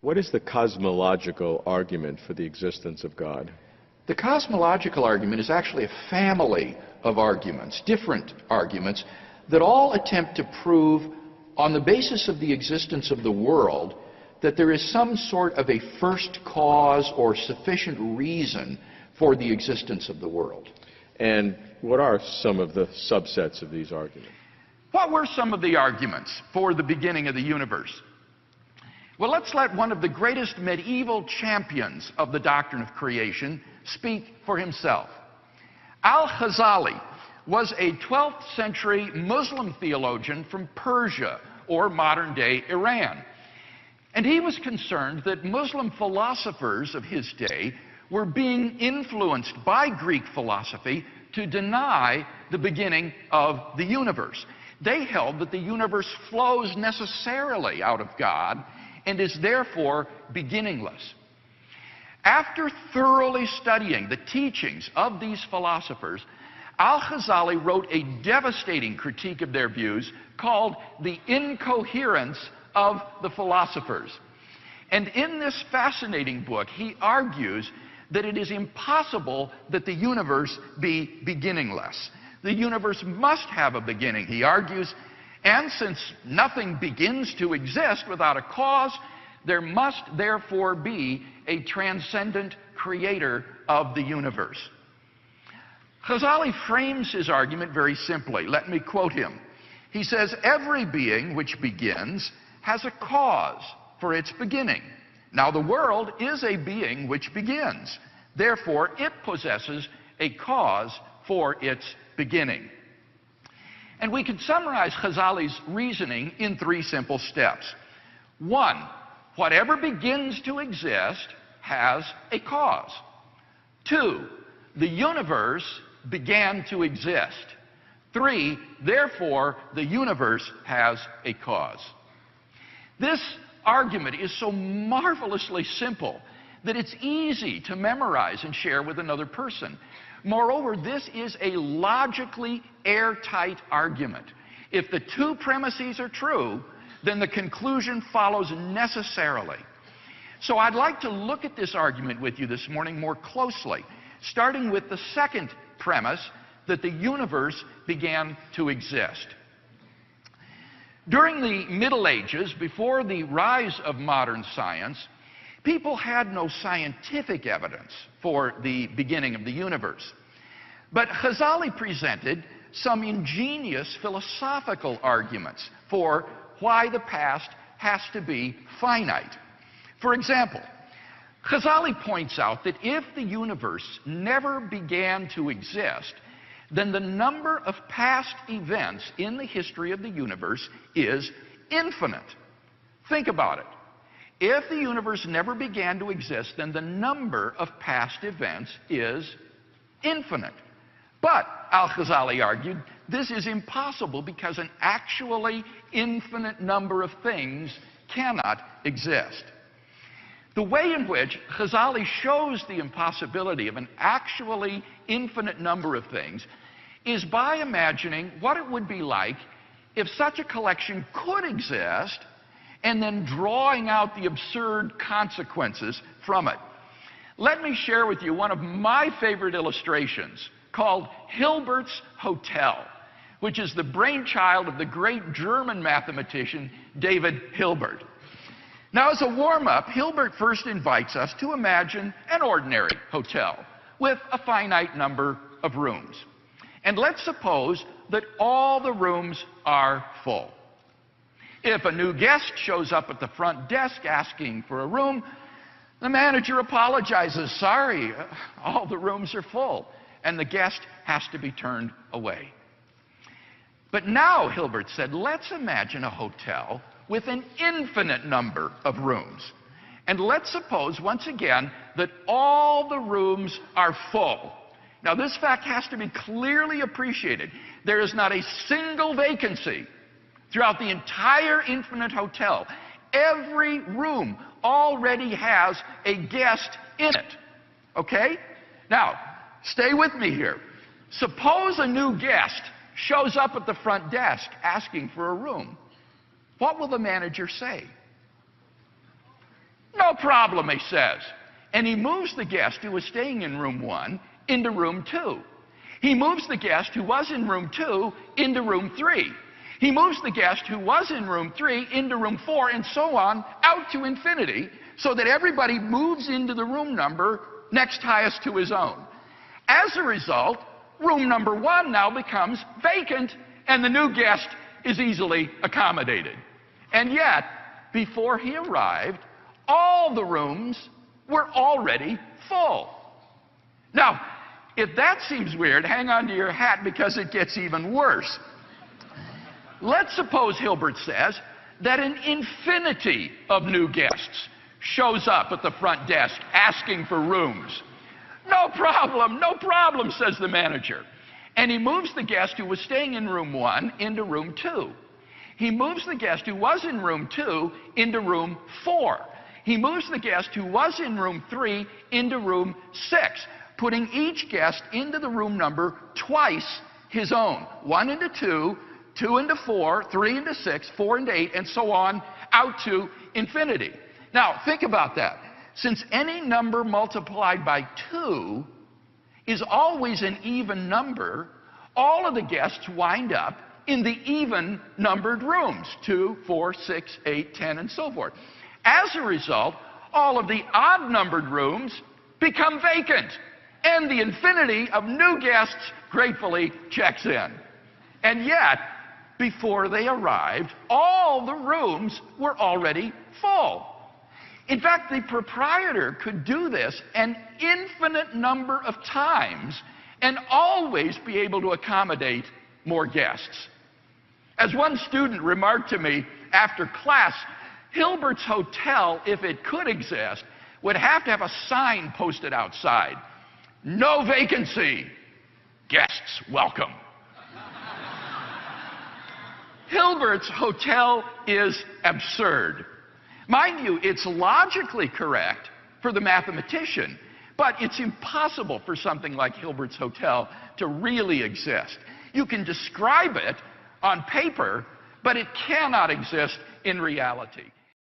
What is the cosmological argument for the existence of God? The cosmological argument is actually a family of arguments, different arguments, that all attempt to prove, on the basis of the existence of the world, that there is some sort of a first cause or sufficient reason for the existence of the world. And what are some of the subsets of these arguments? What were some of the arguments for the beginning of the universe? Well, let's let one of the greatest medieval champions of the doctrine of creation speak for himself. Al-Ghazali was a 12th century Muslim theologian from Persia, or modern-day Iran. And he was concerned that Muslim philosophers of his day were being influenced by Greek philosophy to deny the beginning of the universe. They held that the universe flows necessarily out of God and is therefore beginningless. After thoroughly studying the teachings of these philosophers, Al-Ghazali wrote a devastating critique of their views called The Incoherence of the Philosophers. And in this fascinating book, he argues that it is impossible that the universe be beginningless. The universe must have a beginning, he argues, and since nothing begins to exist without a cause, there must therefore be a transcendent creator of the universe. Ghazali frames his argument very simply. Let me quote him. He says, "Every being which begins has a cause for its beginning. Now the world is a being which begins. Therefore, it possesses a cause for its beginning." And we can summarize Ghazali's reasoning in 3 simple steps. 1, whatever begins to exist has a cause. 2, the universe began to exist. 3, therefore, the universe has a cause. This argument is so marvelously simple that it's easy to memorize and share with another person. Moreover, this is a logically airtight argument. If the 2 premises are true, then the conclusion follows necessarily. So I'd like to look at this argument with you this morning more closely, starting with the second premise, that the universe began to exist. During the Middle Ages, before the rise of modern science, people had no scientific evidence for the beginning of the universe. But Ghazali presented some ingenious philosophical arguments for why the past has to be finite. For example, Ghazali points out that if the universe never began to exist, then the number of past events in the history of the universe is infinite. Think about it. If the universe never began to exist, then the number of past events is infinite. But, Al-Ghazali argued, this is impossible because an actually infinite number of things cannot exist. The way in which Ghazali shows the impossibility of an actually infinite number of things is by imagining what it would be like if such a collection could exist and then drawing out the absurd consequences from it. Let me share with you one of my favorite illustrations called Hilbert's Hotel, which is the brainchild of the great German mathematician David Hilbert. Now, as a warm-up, Hilbert first invites us to imagine an ordinary hotel with a finite number of rooms. And let's suppose that all the rooms are full. If a new guest shows up at the front desk asking for a room, the manager apologizes, "Sorry, all the rooms are full," and the guest has to be turned away. But now, Hilbert said, let's imagine a hotel with an infinite number of rooms. And let's suppose, once again, that all the rooms are full. Now, this fact has to be clearly appreciated. There is not a single vacancy throughout the entire infinite hotel. Every room already has a guest in it. Okay? Now, stay with me here. Suppose a new guest shows up at the front desk asking for a room. What will the manager say? problem, he says. And he moves the guest who was staying in room 1 into room 2. He moves the guest who was in room 2 into room 3. He moves the guest who was in room 3 into room 4, and so on, out to infinity, so that everybody moves into the room number next highest to his own. As a result, room number 1 now becomes vacant, and the new guest is easily accommodated. And yet, before he arrived, all the rooms were already full. Now, if that seems weird, hang on to your hat, because it gets even worse. Let's suppose, Hilbert says, that an infinity of new guests shows up at the front desk asking for rooms. No problem, says the manager. And he moves the guest who was staying in room 1 into room 2. He moves the guest who was in room 2 into room 4. He moves the guest who was in room 3 into room 6, putting each guest into the room number twice his own. 1 into 2, 2 into 4, 3 into 6, 4 into 8, and so on, out to infinity. Now, think about that. Since any number multiplied by 2 is always an even number, all of the guests wind up in the even numbered rooms, 2, 4, 6, 8, 10, and so forth. As a result, all of the odd numbered rooms become vacant, and the infinity of new guests gratefully checks in. And yet, before they arrived, all the rooms were already full. In fact, the proprietor could do this an infinite number of times and always be able to accommodate more guests. As one student remarked to me after class, Hilbert's Hotel, if it could exist, would have to have a sign posted outside. No vacancy. Guests welcome. Hilbert's Hotel is absurd. Mind you, it's logically correct for the mathematician, but it's impossible for something like Hilbert's Hotel to really exist. You can describe it on paper, but it cannot exist in reality.